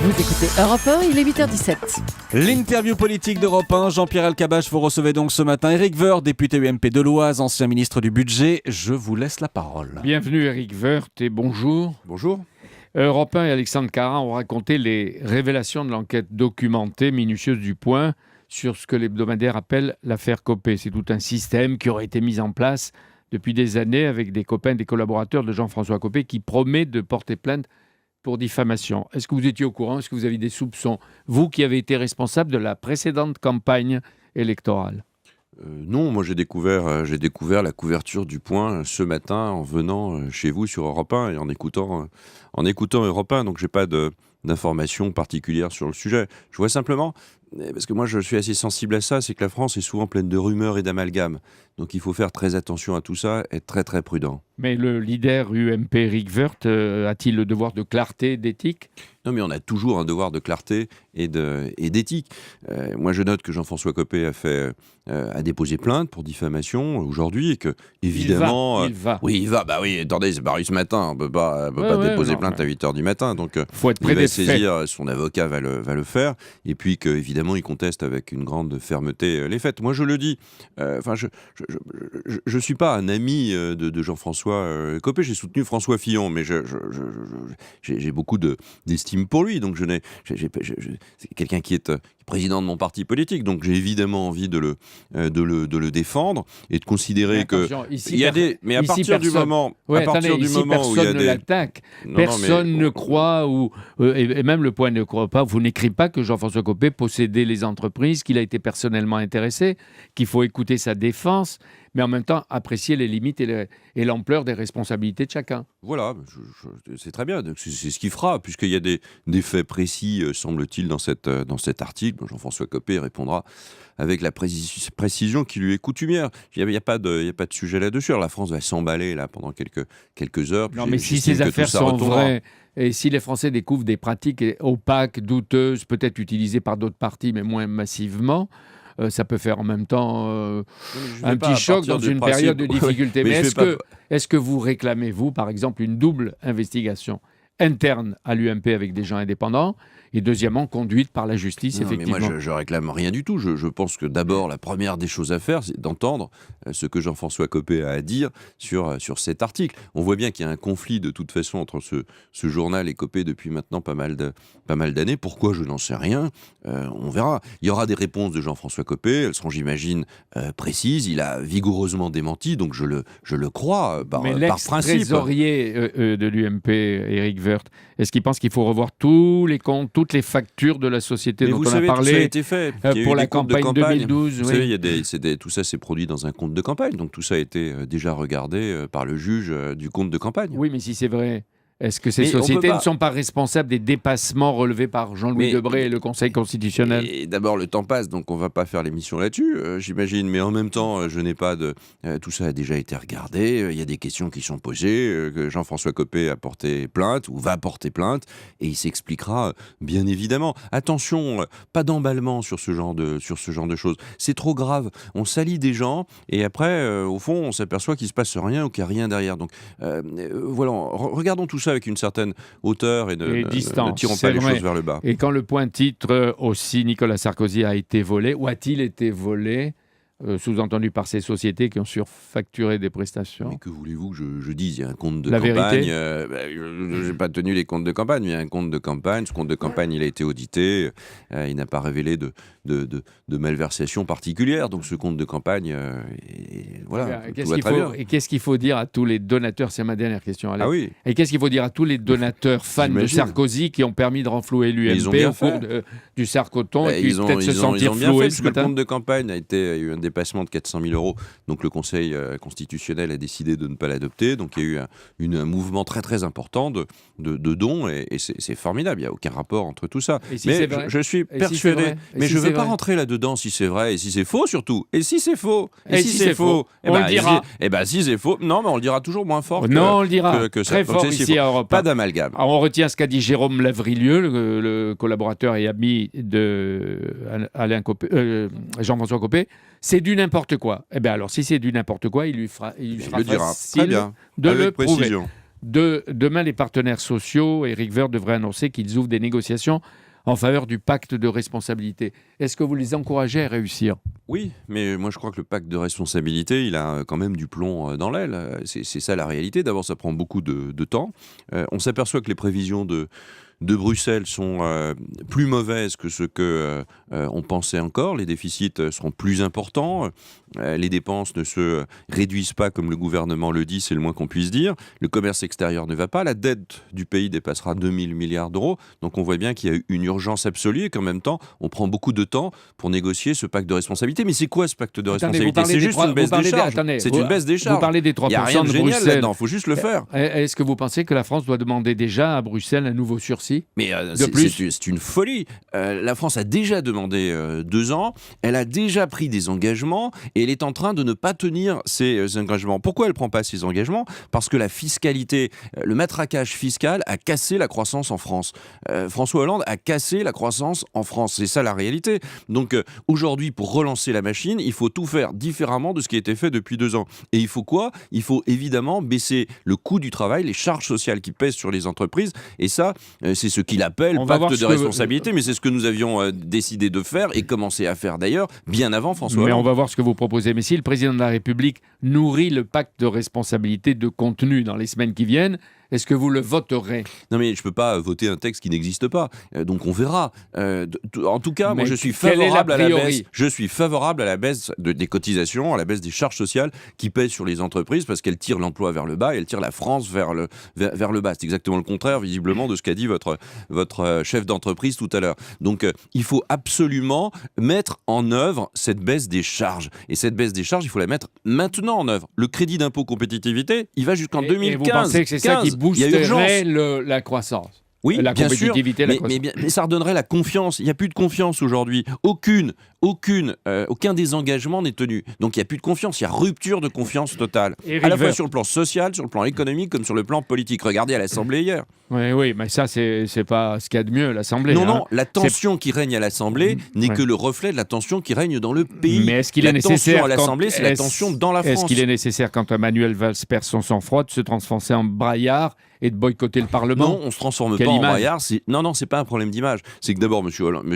Vous écoutez Europe 1, il est 8h17. L'interview politique d'Europe 1, Jean-Pierre Elkabbach, vous recevez donc ce matin Éric Woerth, député UMP de l'Oise, ancien ministre du Budget. Je vous laisse la parole. Bienvenue Éric Woerth et bonjour. Bonjour. Europe 1 et Alexandre Carin ont raconté les révélations de l'enquête documentée, minutieuse du Point, sur ce que l'hebdomadaire appelle l'affaire Copé. C'est tout un système qui aurait été mis en place depuis des années avec des copains, des collaborateurs de Jean-François Copé qui promet de porter plainte pour diffamation. Est-ce que vous étiez au courant? Est-ce que vous avez des soupçons? Vous qui avez été responsable de la précédente campagne électorale. Non, moi j'ai découvert la couverture du Point ce matin en venant chez vous sur Europe 1 et en écoutant Europe 1, donc j'ai pas d'informations particulières sur le sujet. Je vois simplement, parce que moi je suis assez sensible à ça, c'est que la France est souvent pleine de rumeurs et d'amalgames. Donc il faut faire très attention à tout ça, être très très prudent. Mais le leader UMP, Éric Woerth, a-t-il le devoir de clarté, d'éthique? Non, mais on a toujours un devoir de clarté et d'éthique. Moi, je note que Jean-François Copé a déposé plainte pour diffamation aujourd'hui et que, évidemment... Il va. Oui, il va. Bah oui, attendez, c'est paru ce matin. On ne peut pas déposer plainte à 8h du matin. Donc, faut être près il va des saisir, son avocat va le faire. Et puis qu'évidemment, il conteste avec une grande fermeté les faits. Moi, je le dis. Je ne suis pas un ami de Jean-François Copé. J'ai soutenu François Fillon, mais j'ai beaucoup d'estime pour lui, donc c'est quelqu'un qui est président de mon parti politique, donc j'ai évidemment envie de le défendre et de considérer que ici, il y a des, mais à partir du moment, où il y a personne ne l'attaque, personne ne croit et même le Point ne croit pas. Vous n'écrivez pas que Jean-François Copé possédait les entreprises, qu'il a été personnellement intéressé, qu'il faut écouter sa défense, mais en même temps apprécier les limites et l'ampleur des responsabilités de chacun. Voilà, c'est très bien. C'est ce qu'il fera, puisqu'il y a des faits précis, semble-t-il, dans cet article. Jean-François Copé répondra avec la précision qui lui est coutumière. Il n'y a pas de sujet là-dessus. Alors, la France va s'emballer là pendant quelques heures. Non, mais si ces affaires sont vraies, et si les Français découvrent des pratiques opaques, douteuses, peut-être utilisées par d'autres partis, mais moins massivement, ça peut faire en même temps un petit choc dans une période de difficulté. Mais est-ce que vous réclamez, vous, par exemple, une double investigation interne à l'UMP avec des gens indépendants et deuxièmement conduite par la justice, non, effectivement? Mais moi, je réclame rien du tout. Je pense que d'abord, la première des choses à faire, c'est d'entendre ce que Jean-François Copé a à dire sur cet article. On voit bien qu'il y a un conflit de toute façon entre ce journal et Copé depuis maintenant pas mal d'années. Pourquoi? Je n'en sais rien. On verra. Il y aura des réponses de Jean-François Copé. Elles seront, j'imagine, précises. Il a vigoureusement démenti, donc je le crois par principe. Mais l'ex-trésorier de l'UMP, Éric Woerth, est-ce qu'il pense qu'il faut revoir tous les comptes, toutes les factures de la société dont on a parlé? Tout ça a été fait. Pour la campagne 2012. Vous savez, tout ça s'est produit dans un compte de campagne. Donc tout ça a été déjà regardé par le juge du compte de campagne. Oui, mais si c'est vrai, est-ce que ces sociétés ne sont pas responsables des dépassements relevés par Jean-Louis Debré et le Conseil constitutionnel? Et d'abord, le temps passe, donc on ne va pas faire l'émission là-dessus, j'imagine. Mais en même temps, je n'ai pas de... tout ça a déjà été regardé. Il y a des questions qui sont posées. Que Jean-François Copé a porté plainte ou va porter plainte. Et il s'expliquera, bien évidemment. Attention, pas d'emballement sur ce genre de choses. C'est trop grave. On salit des gens et après, au fond, on s'aperçoit qu'il ne se passe rien ou qu'il n'y a rien derrière. Donc, voilà, regardons tout ça avec une certaine hauteur et ne tirons pas les choses vers le bas. Et quand le Point titre aussi Nicolas Sarkozy a été volé, ou a-t-il été volé, sous-entendu par ces sociétés qui ont surfacturé des prestations? Mais que voulez-vous que je dise? Il y a un compte de campagne. Je n'ai pas tenu les comptes de campagne, mais il y a un compte de campagne. Ce compte de campagne, il a été audité. Il n'a pas révélé de malversation particulière. Donc ce compte de campagne, voilà. Et qu'est-ce qu'il faut dire à tous les donateurs? C'est ma dernière question, Alex. Ah oui. Et qu'est-ce qu'il faut dire à tous les donateurs fans de Sarkozy qui ont permis de renflouer l'UMP au cours du Sarkoton et qui peut-être se sentir floués ce matin? Le compte de campagne a eu un dépassement de 400 000 euros. Donc le Conseil constitutionnel a décidé de ne pas l'adopter. Donc il y a eu un mouvement très très important de dons et c'est formidable. Il n'y a aucun rapport entre tout ça. Mais je suis persuadé. Mais je ne veux pas rentrer là-dedans si c'est vrai et si c'est faux surtout. Et si c'est faux? Et si c'est faux? On le dira. Si c'est faux, non, mais on le dira toujours moins fort. Non, on le dira que ça. très fort ici à Europe 1. Pas d'amalgame. On retient ce qu'a dit Jérôme Lavrillieux, le collaborateur et ami de Jean-François Copé. C'est du n'importe quoi. Eh bien alors, si c'est du n'importe quoi, il lui fera le dira. facile Très bien. de Avec le prouver. précision. Demain, les partenaires sociaux, Éric Woerth devrait annoncer qu'ils ouvrent des négociations en faveur du pacte de responsabilité. Est-ce que vous les encouragez à réussir ? Oui, mais moi je crois que le pacte de responsabilité, il a quand même du plomb dans l'aile. C'est ça la réalité. D'abord, ça prend beaucoup de temps. On s'aperçoit que les prévisions de Bruxelles sont plus mauvaises que ce que on pensait encore. Les déficits seront plus importants. Les dépenses ne se réduisent pas comme le gouvernement le dit, c'est le moins qu'on puisse dire. Le commerce extérieur ne va pas. La dette du pays dépassera 2000 milliards d'euros. Donc on voit bien qu'il y a eu une urgence absolue et qu'en même temps, on prend beaucoup de temps pour négocier ce pacte de responsabilité. Mais c'est quoi ce pacte de responsabilité ? C'est juste une baisse des charges. C'est une baisse des charges. Vous parlez des 3% Il n'y a rien de génial Bruxelles. là-dedans, il faut juste le faire. Est-ce que vous pensez que la France doit demander déjà à Bruxelles un nouveau sursis ? Mais plus. c'est une folie. La France a déjà demandé 2 ans, elle a déjà pris des engagements et elle est en train de ne pas tenir ces engagements. Pourquoi elle ne prend pas ces engagements ? Parce que la fiscalité, le matraquage fiscal a cassé la croissance en France. François Hollande a cassé la croissance en France. C'est ça la réalité. Donc aujourd'hui, pour relancer la machine, il faut tout faire différemment de ce qui a été fait depuis 2 ans. Et il faut quoi ? Il faut évidemment baisser le coût du travail, les charges sociales qui pèsent sur les entreprises. Et ça, c'est ce qu'il appelle pacte de responsabilité, mais c'est ce que nous avions décidé de faire et commencé à faire d'ailleurs bien avant François Hollande. Mais on va voir ce que vous proposez. Mais si le président de la République nourrit le pacte de responsabilité de contenu dans les semaines qui viennent, est-ce que vous le voterez ? Non mais je ne peux pas voter un texte qui n'existe pas. Donc on verra. En tout cas, mais moi je suis quelle est la favorable à la baisse. priori ? Je suis favorable à la baisse des cotisations, à la baisse des charges sociales qui pèsent sur les entreprises parce qu'elles tirent l'emploi vers le bas et elles tirent la France vers le bas. C'est exactement le contraire visiblement de ce qu'a dit votre chef d'entreprise tout à l'heure. Donc il faut absolument mettre en œuvre cette baisse des charges. Et cette baisse des charges, il faut la mettre maintenant en œuvre. Le crédit d'impôt compétitivité, il va jusqu'en 2015. Et vous pensez que c'est ça qui boosterait la croissance ? Oui, la bien sûr, compétitivité, mais ça redonnerait la confiance. Il n'y a plus de confiance aujourd'hui. Aucun des engagements n'est tenu. Donc il n'y a plus de confiance, il y a rupture de confiance totale. À la fois sur le plan social, sur le plan économique, comme sur le plan politique. Regardez à l'Assemblée hier. Oui, mais ça, c'est pas ce qu'il y a de mieux, l'Assemblée. Non, la tension qui règne à l'Assemblée n'est que le reflet de la tension qui règne dans le pays. Mais est-ce qu'il est nécessaire à l'Assemblée, c'est la tension dans la France. Est-ce qu'il est nécessaire, quand Manuel Valls perd son sang-froid, de se transformer en braillard et de boycotter le Parlement ? Non, on ne se transforme pas en braillard. Non, c'est pas un problème d'image. C'est que d'abord, monsieur Hollande,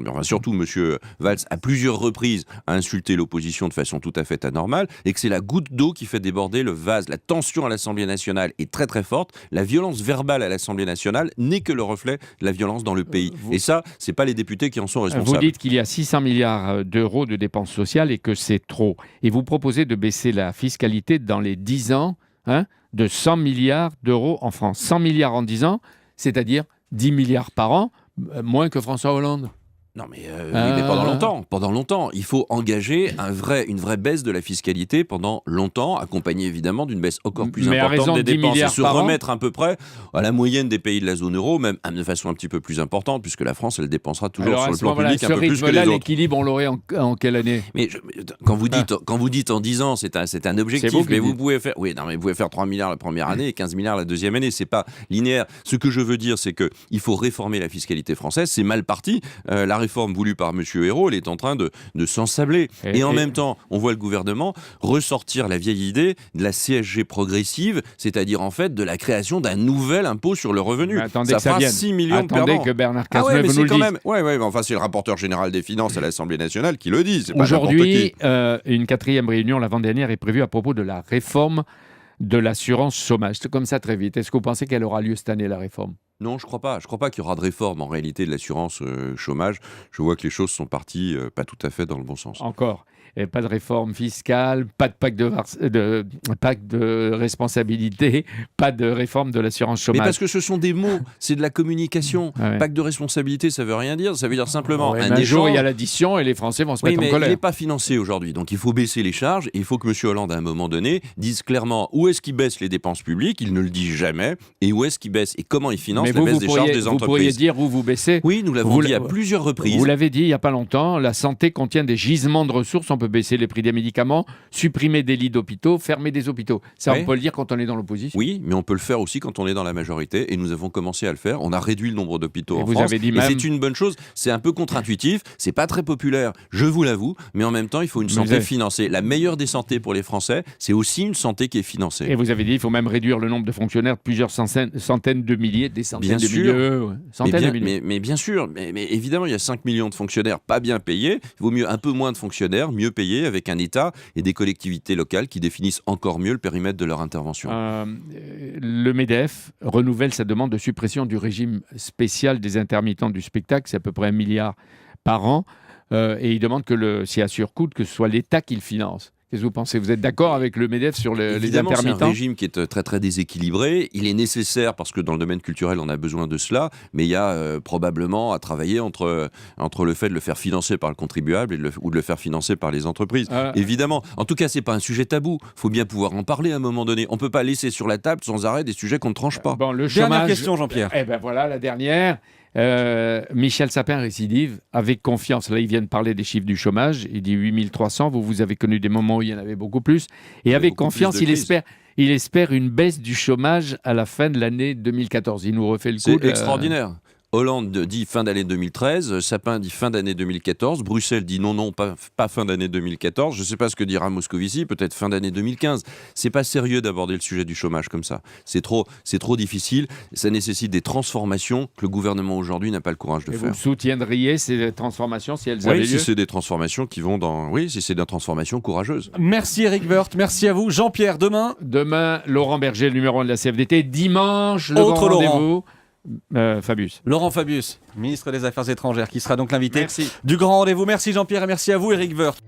mais enfin, surtout monsieur Valls, à plusieurs reprises, a insulté l'opposition de façon tout à fait anormale, et que c'est la goutte d'eau qui fait déborder le vase. La tension à l'Assemblée nationale est très très forte. La violence verbale à l'Assemblée nationale n'est que le reflet de la violence dans le pays. Et ça, c'est pas les députés qui en sont responsables. Vous dites qu'il y a 600 milliards d'euros de dépenses sociales et que c'est trop. Et vous proposez de baisser la fiscalité dans les 10 ans, de 100 milliards d'euros en France. 100 milliards en 10 ans, c'est-à-dire 10 milliards par an, moins que François Hollande. Non mais, oui, mais pendant longtemps. Il faut engager une vraie baisse de la fiscalité pendant longtemps, accompagnée évidemment d'une baisse encore plus importante des dépenses et se remettre à peu près à la moyenne des pays de la zone euro, même de façon un petit peu plus importante, puisque la France, elle dépensera toujours sur le plan public un peu plus que les autres. L'équilibre, on l'aurait en quelle année ? Mais quand vous dites en 10 ans, c'est un objectif, mais vous pouvez faire, vous pouvez faire 3 milliards la première année et 15 milliards la deuxième année, c'est pas linéaire. Ce que je veux dire, c'est que il faut réformer la fiscalité française, c'est mal parti. La réforme voulue par M. Ayrault, elle est en train de s'ensabler. Et en même temps, on voit le gouvernement ressortir la vieille idée de la CSG progressive, c'est-à-dire en fait de la création d'un nouvel impôt sur le revenu. Ça fera 6 millions par an. Attendez que Bernard Cazeneuve nous le dise. Mais enfin, c'est le rapporteur général des finances à l'Assemblée nationale qui le dit. C'est pas aujourd'hui, une 4e réunion l'avant-dernière est prévue à propos de la réforme de l'assurance chômage. C'est comme ça très vite. Est-ce que vous pensez qu'elle aura lieu cette année, la réforme ? Non, je crois pas. Je crois pas qu'il y aura de réforme en réalité de l'assurance chômage. Je vois que les choses sont parties pas tout à fait dans le bon sens. Encore. Et pas de réforme fiscale, pas de pacte de responsabilité, pas de réforme de l'assurance chômage. Mais parce que ce sont des mots, c'est de la communication. Ouais. Pacte de responsabilité, ça veut rien dire. Ça veut dire simplement un échange. jour, il y a l'addition et les Français vont se mettre en colère. Mais il n'est pas financé aujourd'hui. Donc il faut baisser les charges. Et il faut que M. Hollande, à un moment donné, dise clairement où est-ce qu'il baisse les dépenses publiques. Il ne le dit jamais. Et où est-ce qu'il baisse et comment il finance Mais la baisse des charges des vous entreprises. pourriez dire où vous baissez. Oui, nous l'avons Vous dit l'a- à plusieurs reprises. Vous l'avez dit il n'y a pas longtemps, la santé contient des gisements de ressources. On peut baisser les prix des médicaments, supprimer des lits d'hôpitaux, fermer des hôpitaux. Ça, Oui. on peut le dire quand on est dans l'opposition. Oui, mais on peut le faire aussi quand on est dans la majorité, et nous avons commencé à le faire. On a réduit le nombre d'hôpitaux Et en vous France, avez dit et même- c'est une bonne chose. C'est un peu contre-intuitif, c'est pas très populaire, je vous l'avoue, mais en même temps, il faut une Mais santé vous avez- financée. La meilleure des santé pour les Français, c'est aussi une santé qui est financée. Et vous avez dit qu'il faut même réduire le nombre de fonctionnaires de plusieurs centaines de milliers, des centaines Bien de sûr. milliers, ouais. Mais Centaines bien, de milliers. mais bien sûr, mais évidemment, il y a 5 millions de fonctionnaires pas bien payés. Il vaut mieux un peu moins de fonctionnaires, mieux payés, avec un État et des collectivités locales qui définissent encore mieux le périmètre de leur intervention. Le MEDEF renouvelle sa demande de suppression du régime spécial des intermittents du spectacle, c'est à peu près 1 milliard par an, et il demande que c'est à surcoût que ce soit l'État qui le finance. Qu'est-ce que vous pensez? Vous êtes d'accord avec le MEDEF sur les Évidemment, c'est un intermittents? régime qui est très très déséquilibré. Il est nécessaire parce que dans le domaine culturel, on a besoin de cela, mais il y a probablement à travailler entre le fait de le faire financer par le contribuable ou de le faire financer par les entreprises. Évidemment. En tout cas, c'est pas un sujet tabou. Il faut bien pouvoir en parler à un moment donné. On peut pas laisser sur la table sans arrêt des sujets qu'on ne tranche pas. Bon, le Dernière chômage. question, Jean-Pierre. Eh ben voilà, la dernière. Michel Sapin récidive avec confiance. Là, il vient de parler des chiffres du chômage. Il dit 8300. Vous avez connu des moments où il y en avait beaucoup plus. Et avec beaucoup confiance, plus de crises. il espère une baisse du chômage à la fin de l'année 2014. Il nous refait le coup. C'est extraordinaire. Hollande dit fin d'année 2013, Sapin dit fin d'année 2014, Bruxelles dit non, pas fin d'année 2014, je ne sais pas ce que dira Moscovici, peut-être fin d'année 2015. C'est pas sérieux d'aborder le sujet du chômage comme ça. C'est trop difficile, ça nécessite des transformations que le gouvernement aujourd'hui n'a pas le courage de Et faire. vous soutiendriez ces transformations si elles avaient Oui, si lieu? c'est des transformations qui vont dans... Oui, si c'est des transformations courageuses. Merci Eric Woerth, merci à vous. Jean-Pierre, demain, Demain, Laurent Berger, le numéro 1 de la CFDT. Dimanche, le Autre grand Laurent. rendez-vous. Fabius. Laurent Fabius, ministre des Affaires étrangères, qui sera donc l'invité Merci. du grand rendez-vous. Merci Jean-Pierre et merci à vous Eric Woerth.